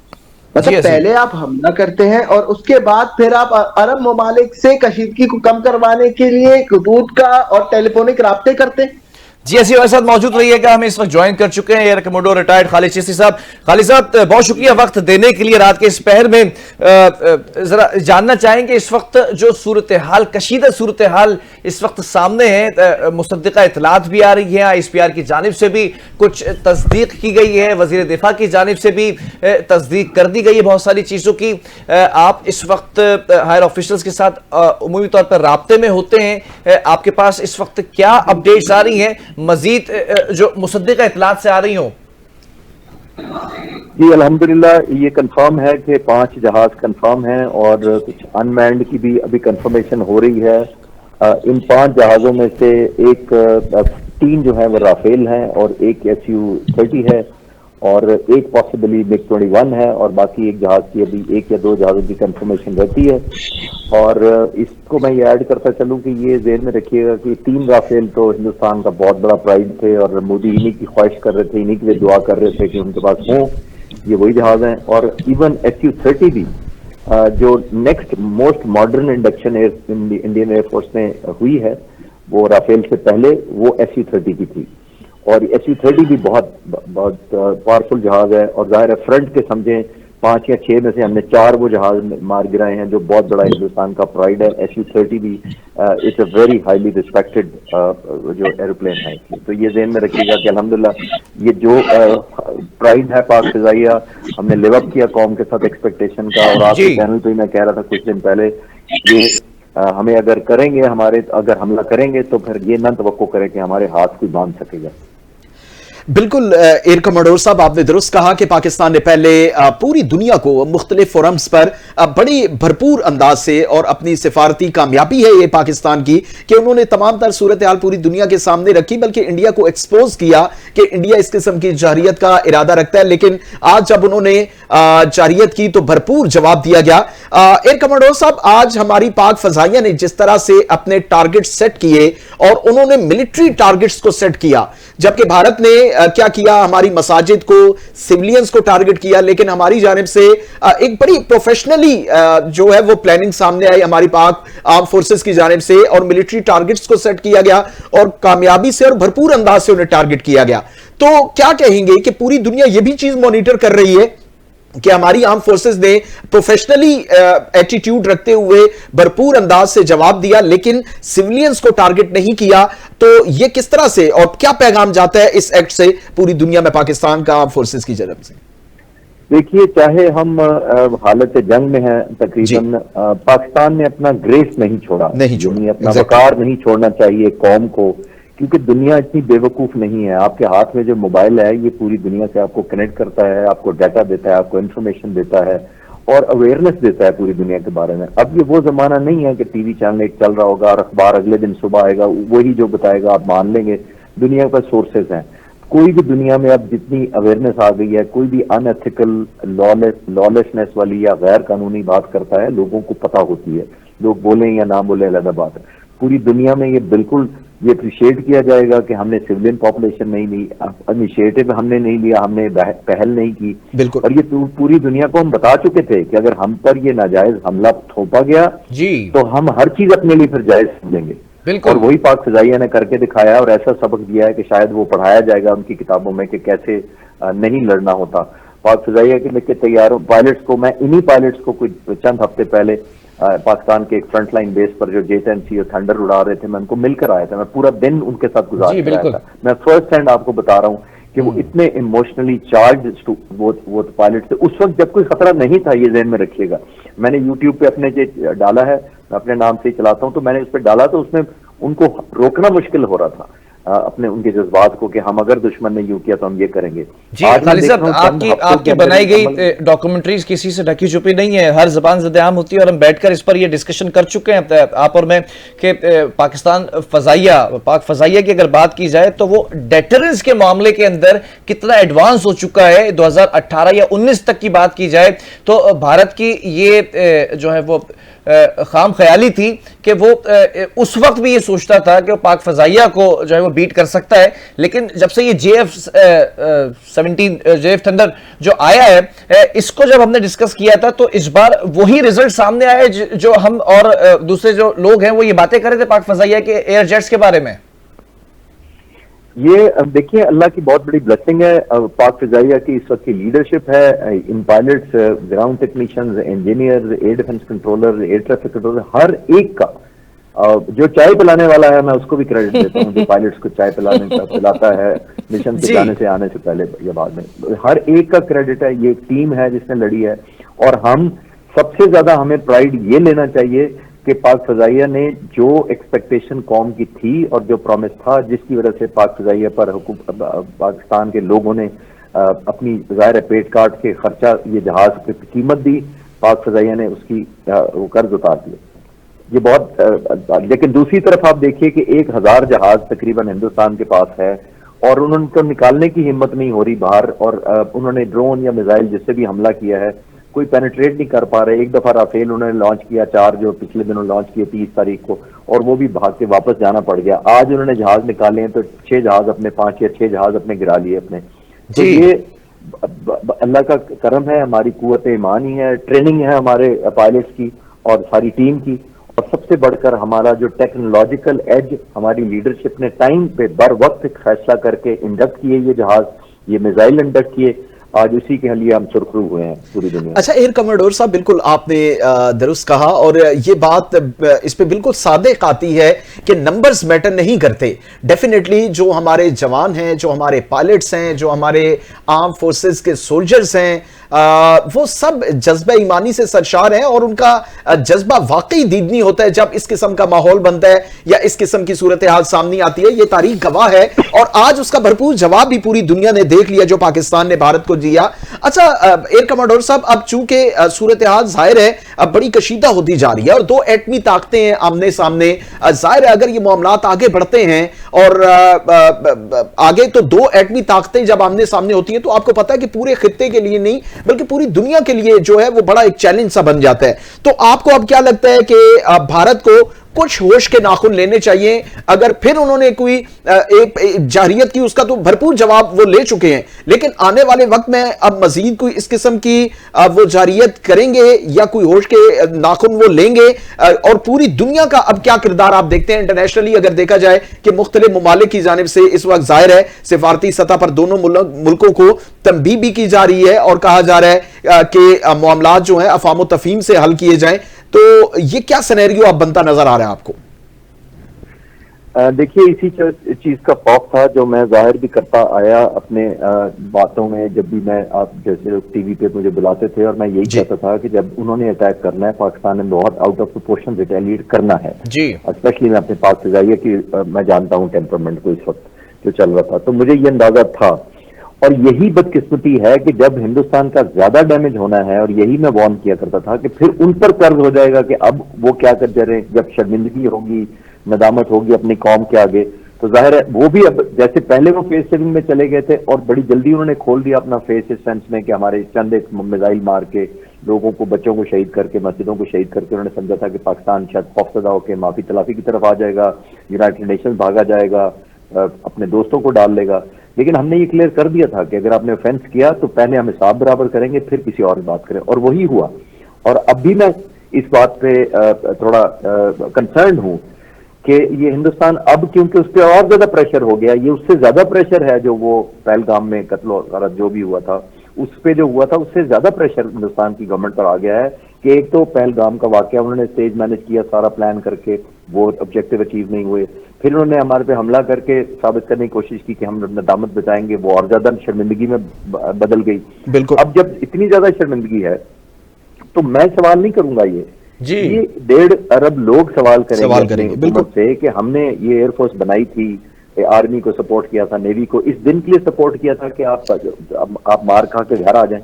मतलब पहले आप हमला करते हैं और उसके बाद फिर आप अरब ममालिक से कशीदगी को कम करवाने के लिए हुदूद का और टेलीफोनिक राब्ते करते हैं। जी ऐसी हमारे साथ मौजूद रहिएगा। हमें इस वक्त ज्वाइन कर चुके हैं air commodore retired Khalid Chishti साहब। खालिद साहब, बहुत शुक्रिया वक्त देने के लिए रात के इस पहर में। जरा जानना चाहेंगे इस वक्त जो सूरत हाल, कशीदा सूरत हाल इस वक्त सामने है, मुसद्दिका इतलात भी आ रही है, ISPR की जानिब से भी कुछ तस्दीक की गई है, वजीर दिफा की जानिब से भी तस्दीक कर दी गई है बहुत सारी चीज़ों की। आप इस वक्त हायर ऑफिशल्स के साथ उमूमी तौर पर राब्ते में होते हैं, आपके पास इस वक्त क्या अपडेट्स आ रही हैं मजीद जो मुसद्दिका इतलात से आ रही हो? जी अल्हम्दुलिल्लाह ये कंफर्म है कि 5 जहाज कंफर्म हैं और कुछ अनमैन्ड की भी अभी कंफर्मेशन हो रही है। इन 5 जहाजों में से 3 जो है वो राफेल हैं और एक SU-30 है और एक पॉसिबली MiG-21 है और बाकी एक जहाज की अभी 1 या 2 जहाजों की कंफर्मेशन रहती है। और इसको मैं ये ऐड करता चलूं कि ये ज़हन में रखिएगा कि 3 राफेल तो हिंदुस्तान का बहुत बड़ा प्राइड थे और मोदी इन्हीं की ख्वाहिश कर रहे थे, इन्हीं के लिए दुआ कर रहे थे कि उनके पास हों, ये वही जहाज हैं। और इवन SU-30 भी जो next most modern induction Indian air force में हुई है वो राफेल से पहले वो SU-30 की थी और SU-30 भी बहुत पावरफुल जहाज है। और जाहिर है फ्रंट के समझें 5 या 6 में से हमने 4 वो जहाज मार गिराए हैं जो बहुत बड़ा हिंदुस्तान का प्राइड है। SU-30 भी it's a very highly respected जो एरोप्लेन है, तो ये ज़हन में रखिएगा कि अल्हम्दुलिल्लाह ये जो प्राइड है पाक फिजाइया, हमने लिव अप किया कौम के साथ एक्सपेक्टेशन का। और आपके चैनल पे मैं कह रहा था कुछ दिन पहले ये हमें अगर हमला करेंगे तो फिर ये ना तवक्को करें कि हमारे हाथ कोई बांध सकेगा। बिल्कुल एयर कमांडोर साहब, आपने दुरुस्त कहा कि पाकिस्तान ने पहले पूरी दुनिया को मुख्तलिफ फोरम्स पर बड़ी भरपूर अंदाज से, और अपनी सिफारती कामयाबी है ये पाकिस्तान की कि उन्होंने तमाम तर सूरत हाल पूरी दुनिया के सामने रखी, बल्कि इंडिया को एक्सपोज किया कि इंडिया इस किस्म की जारियत का इरादा रखता है। लेकिन आज जब उन्होंने जारियत की तो भरपूर जवाब दिया गया। एयर कमांडोर साहब, आज हमारी पाक फजाइया ने जिस तरह से अपने टारगेट सेट किए और उन्होंने मिलिट्री टारगेट्स को सेट किया, जबकि भारत ने क्या किया, हमारी मसाजिद को, सिविलियंस को टारगेट किया, लेकिन हमारी जानिब से एक बड़ी प्रोफेशनली जो है वो प्लानिंग सामने आई हमारी पाक आर्म फोर्सेस की जानिब से, और मिलिट्री टारगेट्स को सेट किया गया और कामयाबी से और भरपूर अंदाज से उन्हें टारगेट किया गया। तो क्या कहेंगे कि पूरी दुनिया यह भी चीज मॉनिटर कर रही है कि हमारी आर्म फोर्सेस ने प्रोफेशनली एटीट्यूड रखते हुए भरपूर अंदाज से जवाब दिया, लेकिन सिविलियंस को टारगेट नहीं किया। तो यह किस तरह से और क्या पैगाम जाता है इस एक्ट से पूरी दुनिया में पाकिस्तान का आर्म फोर्सेस की जानब से? देखिए, चाहे हम हालत जंग में हैं तकरीबन, पाकिस्तान ने अपना ग्रेस नहीं छोड़ा, अपना वकार नहीं छोड़ना चाहिए कौम को, क्योंकि दुनिया इतनी बेवकूफ नहीं है। आपके हाथ में जो मोबाइल है ये पूरी दुनिया से आपको कनेक्ट करता है, आपको डाटा देता है, आपको इन्फॉर्मेशन देता है और अवेयरनेस देता है पूरी दुनिया के बारे में। अब ये वो जमाना नहीं है कि टीवी चैनल एक चल रहा होगा और अखबार अगले दिन सुबह आएगा, वही जो बताएगा आप मान लेंगे। दुनिया पर सोर्सेज हैं। कोई भी दुनिया में अब जितनी अवेयरनेस आ गई है, कोई भी अनएथिकल लॉलेसनेस वाली या गैर कानूनी बात करता है, लोगों को पता होती है। लोग बोलें या ना बोले अलग बात है। पूरी दुनिया में ये बिल्कुल ये अप्रिशिएट किया जाएगा कि हमने सिविलियन पॉपुलेशन नहीं ली, इनिशिएटिव हमने नहीं लिया, हमने पहल नहीं की। और ये पूरी दुनिया को हम बता चुके थे कि अगर हम पर ये नाजायज हमला थोपा गया तो हम हर चीज अपने लिए फिर जायज समझेंगे। और वही पाक फजाइया ने करके दिखाया और ऐसा सबक दिया है कि शायद वो पढ़ाया जाएगा उनकी किताबों में कि कैसे नहीं लड़ना होता। पाक फजाइया के लेके तैयारों पायलट्स को, मैं इन्हीं पायलट्स को कुछ चंद हफ्ते पहले पाकिस्तान के एक फ्रंट लाइन बेस पर जो J-10C और थंडर उड़ा रहे थे, मैं उनको मिलकर आया था। मैं पूरा दिन उनके साथ गुजार रहा था। मैं फर्स्ट हैंड आपको बता रहा हूँ कि वो इतने इमोशनली चार्ज वो पायलट थे उस वक्त जब कोई खतरा नहीं था। ये ज़हन में रखिएगा। मैंने यूट्यूब पे अपने जो डाला है, मैं अपने नाम से ही चलाता हूँ, तो मैंने उस पर डाला तो उसमें उनको रोकना मुश्किल हो रहा था अपने उनके जज्बात को कि हम अगर दुश्मन ने यूं किया तो हम ये करेंगे। जी खालिद साहब, आपकी बनाई गई डॉक्यूमेंट्रीज किसी से ढकी छुपी नहीं है, हर जबान ज़द-ए-आम होती है और हम बैठकर इस पर ये डिस्कशन कर चुके हैं आप और मैं कि पाकिस्तान फजाइया, पाक फजाइया की अगर बात की जाए तो वो डेटरेंस के मामले के अंदर कितना एडवांस हो चुका है। 2018 या 19 तक की बात की जाए तो भारत की ये जो है वो खाम ख्याली थी कि वो उस वक्त भी ये सोचता था कि वो पाक फजाइया को जो है वो बीट कर सकता है। लेकिन जब से ये JF थंडर जो आया है, इसको जब हमने डिस्कस किया था तो इस बार वही रिजल्ट सामने आया जो हम और दूसरे जो लोग हैं वो ये बातें कर रहे थे पाक फजाइया के एयर जेट्स के बारे में। ये देखिए, अल्लाह की बहुत बड़ी ब्लेसिंग है। पाक फिजाइया की इस वक्त की लीडरशिप है, इन pilots, ground technicians, engineer, air defence controller, air traffic controller, हर एक का जो चाय पिलाने वाला है मैं उसको भी क्रेडिट देता हूँ, जो पायलट्स को चाय पिलाता है मिशन से जाने से आने से पहले या बाद में, हर एक का क्रेडिट है। ये एक टीम है जिसने लड़ी है और हम सबसे ज्यादा हमें प्राइड ये लेना चाहिए कि पाक फजाइया ने जो एक्सपेक्टेशन कौम की थी और जो प्रॉमिस था, जिसकी वजह से पाक फजाइया पर पाकिस्तान के लोगों ने अपनी ज़ाहिर पेट काट के खर्चा ये जहाज की कीमत दी, पाक फजाइया ने उसकी वो कर्ज उतार दिया। ये बहुत लेकिन दूसरी तरफ आप देखिए कि 1000 जहाज तकरीबन हिंदुस्तान के पास है और उनको निकालने की हिम्मत नहीं हो रही बाहर, और उन्होंने ड्रोन या मिसाइल जिससे भी हमला किया है कोई पेनिट्रेट नहीं कर पा रहे। एक दफा राफेल उन्होंने लॉन्च किया, 4 जो पिछले दिनों लॉन्च किए 30 तारीख को, और वो भी भाग के वापस जाना पड़ गया। आज उन्होंने जहाज निकाले हैं तो 6 जहाज अपने 5 या 6 जहाज अपने गिरा लिए अपने। तो ये अल्लाह का करम है, हमारी कुव्वत ईमान ही है, ट्रेनिंग है हमारे पायलट्स की और सारी टीम की, और सबसे बढ़कर हमारा जो टेक्नोलॉजिकल एज, हमारी लीडरशिप ने टाइम पे बर वक्त फैसला करके इंडक्ट किए ये जहाज, ये मिसाइल इंडक्ट किए, आज उसी के लिए हम सुरखरू हुए हैं पूरी दुनिया। अच्छा एयर कमांडोर साहब, बिल्कुल आपने दुरुस्त कहा और ये बात इस पे बिल्कुल सादिक आती है कि नंबर्स मैटर नहीं करते। डेफिनेटली जो हमारे जवान हैं, जो हमारे पायलट्स हैं, जो हमारे आर्म फोर्सेस के सोल्जर्स हैं, वो सब जज्बा ईमानी से सरशार हैं और उनका जज्बा वाकई दीदनी होता है जब इस किस्म का माहौल बनता है या इस किस्म की सूरत हाल सामने आती है। ये तारीख गवाह है और आज उसका भरपूर जवाब भी पूरी दुनिया ने देख लिया जो पाकिस्तान ने भारत को दिया। अच्छा एयर कमांडर साहब, अब चूंकि सूरत हाल जाहिर है अब बड़ी कशीदा होती जा रही है और दो एटमी ताकतें हैं आमने सामने, जाहिर है अगर ये मामलात आगे बढ़ते हैं और आगे तो दो एटमी ताकतें जब आमने सामने होती हैं तो आपको पता है कि पूरे खित्ते के लिए नहीं बल्कि पूरी दुनिया के लिए जो है वो बड़ा एक चैलेंज सा बन जाता है। तो आपको अब क्या लगता है कि भारत को कुछ होश के नाखून लेने चाहिए? अगर फिर उन्होंने कोई एक जाहिरियत की उसका तो भरपूर जवाब वो ले चुके हैं, लेकिन आने वाले वक्त में अब मजीद कोई इस किस्म की वो जाहिरियत करेंगे या कोई होश के नाखून वो लेंगे? और पूरी दुनिया का अब क्या किरदार आप देखते हैं इंटरनेशनली अगर देखा जाए कि मुख्तलिफ ममालिक की जानिब से इस वक्त जाहिर है सिफारती सतह पर दोनों मुल्कों को तंबीह भी की जा रही है और कहा जा रहा है कि मामलात जो है अफाम तफहीम से हल किए जाएं, तो ये क्या सिनेरियो अब बनता नजर आ रहा है आपको? देखिए इसी चीज का खौफ था जो मैं जाहिर भी करता आया अपने बातों में, जब भी मैं आप जैसे टीवी पे मुझे बुलाते थे और मैं यही कहता था कि जब उन्होंने अटैक करना है पाकिस्तान ने बहुत आउट ऑफ प्रोपोर्शन रिटेलिएट करना है जी। स्पेशली मैं अपने पास से जाइए कि मैं जानता हूँ टेम्परामेंट को इस वक्त जो चल रहा था, तो मुझे ये अंदाजा था और यही बदकिस्मती है कि जब हिंदुस्तान का ज्यादा डैमेज होना है और यही मैं वार्न किया करता था कि फिर उन पर कर्ज हो जाएगा कि अब वो क्या कर जा रहे हैं, जब शर्मिंदगी होगी नदामत होगी अपनी कौम के आगे, तो जाहिर है वो भी अब जैसे पहले वो फेस सेविंग में चले गए थे और बड़ी जल्दी उन्होंने खोल दिया अपना फेस इस सेंस में कि हमारे चंद एक मिसाइल मार के लोगों को बच्चों को शहीद करके मस्जिदों को शहीद करके उन्होंने समझा था कि पाकिस्तान शायद खौफजदा होकर माफी तलाफी की तरफ आ जाएगा, यूनाइटेड नेशंस भागा जाएगा, अपने दोस्तों को डाल लेगा। लेकिन हमने ये क्लियर कर दिया था कि अगर आपने ऑफेंस किया तो पहले हम हिसाब बराबर करेंगे फिर किसी और बात करें, और वही हुआ। और अब भी मैं इस बात पे थोड़ा कंसर्न हूं कि ये हिंदुस्तान अब क्योंकि उस पर और ज्यादा प्रेशर हो गया, ये उससे ज्यादा प्रेशर है जो वो पहलगाम में कत्ल और जो भी हुआ था उस पे जो हुआ था उससे ज्यादा प्रेशर हिंदुस्तान की गवर्नमेंट पर आ गया है कि एक तो पहलगाम का वाकया उन्होंने स्टेज मैनेज किया सारा प्लान करके, वो ऑब्जेक्टिव अचीव नहीं हुए, फिर उन्होंने हमारे पे हमला करके साबित करने की कोशिश की कि हम नदामत बचाएंगे, वो और ज्यादा शर्मिंदगी में बदल गई। बिल्कुल अब जब इतनी ज्यादा शर्मिंदगी है तो मैं सवाल नहीं करूंगा ये 1.5 अरब लोग सवाल करेंगे बिल्कुल से कि हमने ये एयरफोर्स बनाई थी, आर्मी को सपोर्ट किया था, नेवी को इस दिन के लिए सपोर्ट किया था कि आप मार खा के घर आ जाएं।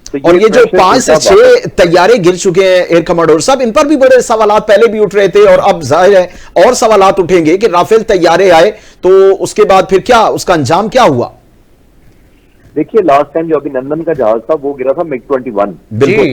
तो और ये जो 5 से 6 तैयारे गिर चुके हैं एयर कमांडर साहब, इन पर भी बड़े सवालात पहले भी उठ रहे थे और अब जाहिर है और सवालात उठेंगे कि राफेल तैयारे आए तो उसके बाद फिर क्या उसका अंजाम क्या हुआ? देखिए लास्ट टाइम जो अभिनंदन का जहाज था वो गिरा था MiG-21,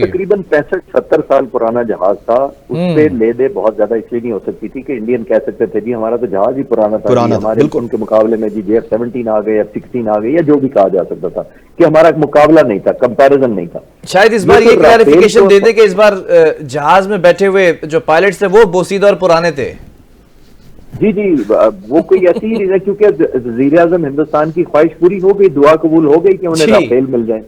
तकरीबन 65-70 साल पुराना जहाज था, उस पे ले दे बहुत ज्यादा इसलिए नहीं हो सकती थी कि इंडियन कह सकते थे जी हमारा तो जहाज ही पुराना था, हमारे उनके मुकाबले में जी F-17 आ गए, F-16 आ गए या जो भी कहा जा सकता था कि हमारा मुकाबला नहीं था, कंपैरिजन नहीं था। शायद इस बार ये क्लैरिफिकेशन दे दे कि इस बार जहाज में बैठे हुए जो पायलट थे वो बोसीदा और पुराने थे। जी वो कोई ऐसी ही रीजन क्योंकि वज़ीर आज़म हिंदुस्तान की ख्वाहिश पूरी हो गई, दुआ कबूल हो गई कि उन्हें राफेल मिल जाए,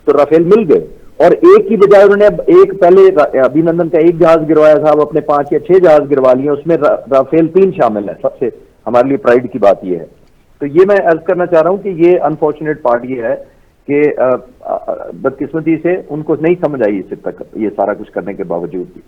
तो राफेल मिल गए और एक की बजाय उन्होंने एक पहले अभिनंदन का एक जहाज गिरवाया था, अब अपने 5 या 6 जहाज गिरवा लिए, उसमें राफेल 3 शामिल है। सबसे हमारे लिए प्राइड की बात यह है। तो ये मैं अर्ज करना चाह रहा हूं कि ये अनफॉर्चुनेट पार्ट ये है कि बदकिस्मती से उनको नहीं समझ आई इस तक ये सारा कुछ करने के बावजूद भी।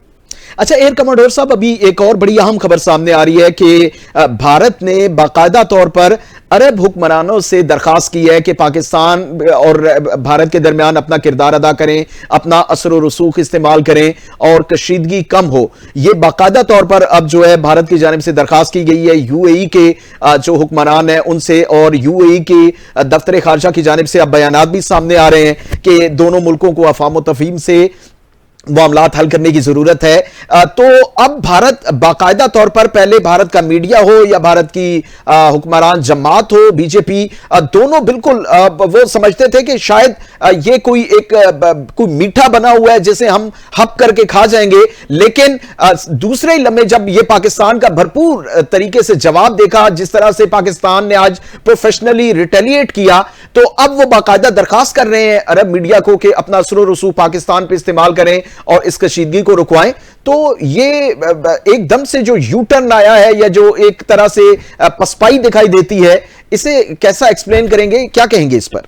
अच्छा एयर कमांडर साहब, अभी एक और बड़ी अहम खबर सामने आ रही है कि भारत ने बाकायदा तौर पर अरब हुक्मरानों से दरखास्त की है कि पाकिस्तान और भारत के दरमियान अपना किरदार अदा करें, अपना असर और रसूख इस्तेमाल करें और कशीदगी कम हो। ये बाकायदा तौर पर अब जो है भारत की जानिब से दरखास्त की गई है यूएई के जो हुक्मरान हैं उनसे, और यूएई के दफ्तर खारजा की जानिब से अब बयानात भी सामने आ रहे हैं कि दोनों मुल्कों को अफाम तफहीम से मामलात हल करने की जरूरत है। तो अब भारत बाकायदा तौर पर, पहले भारत का मीडिया हो या भारत की हुक्मरान जमात हो बीजेपी, दोनों बिल्कुल वो समझते थे कि शायद ये कोई मीठा बना हुआ है जिसे हम हप करके खा जाएंगे, लेकिन दूसरे ही लम्हे जब ये पाकिस्तान का भरपूर तरीके से जवाब देखा, जिस तरह से पाकिस्तान ने आज प्रोफेशनली रिटेलिएट किया, तो अब वो बाकायदा दरखास्त कर रहे हैं अरब मीडिया को कि अपना असर और रसूख पाकिस्तान पर इस्तेमाल करें और इस कशीदगी को रुकवाएं। तो ये एकदम से जो यू टर्न आया है या जो एक तरह से पसपाई दिखाई देती है, इसे कैसा एक्सप्लेन करेंगे, क्या कहेंगे इस पर?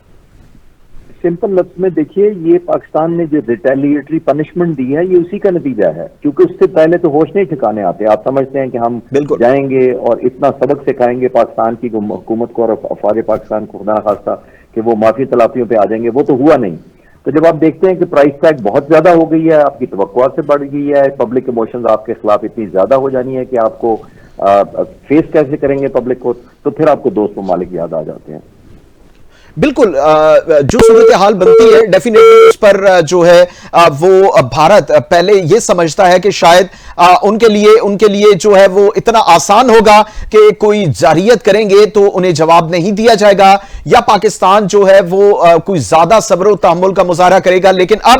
सिंपल लफ्ज में देखिए, ये पाकिस्तान ने जो रिटेलिएटरी पनिशमेंट दी है ये उसी का नतीजा है, क्योंकि उससे पहले तो होश नहीं ठिकाने आते। आप समझते हैं कि हम जाएंगे और इतना सबक सिखाएंगे पाकिस्तान की हुकूमत को और अफवाज पाकिस्तान को, खुदा न खास्ता कि वो माफी तलाफियों पे आ जाएंगे, वो तो हुआ नहीं। तो जब आप देखते हैं कि प्राइस टैग बहुत ज्यादा हो गई है, आपकी तवक्कुआत से बढ़ गई है, पब्लिक इमोशंस आपके खिलाफ इतनी ज्यादा हो जानी है कि आपको फेस कैसे करेंगे पब्लिक को, तो फिर आपको दोस्त ममालिक याद आ जाते हैं। बिल्कुल, जो सूरत हाल बनती है डेफिनेटली उस पर जो है वो भारत पहले ये समझता है कि शायद उनके लिए जो है वो इतना आसान होगा कि कोई जारियत करेंगे तो उन्हें जवाब नहीं दिया जाएगा, या पाकिस्तान जो है वो कोई ज्यादा सब्र और तहम्मुल का मुजाहरा करेगा। लेकिन अब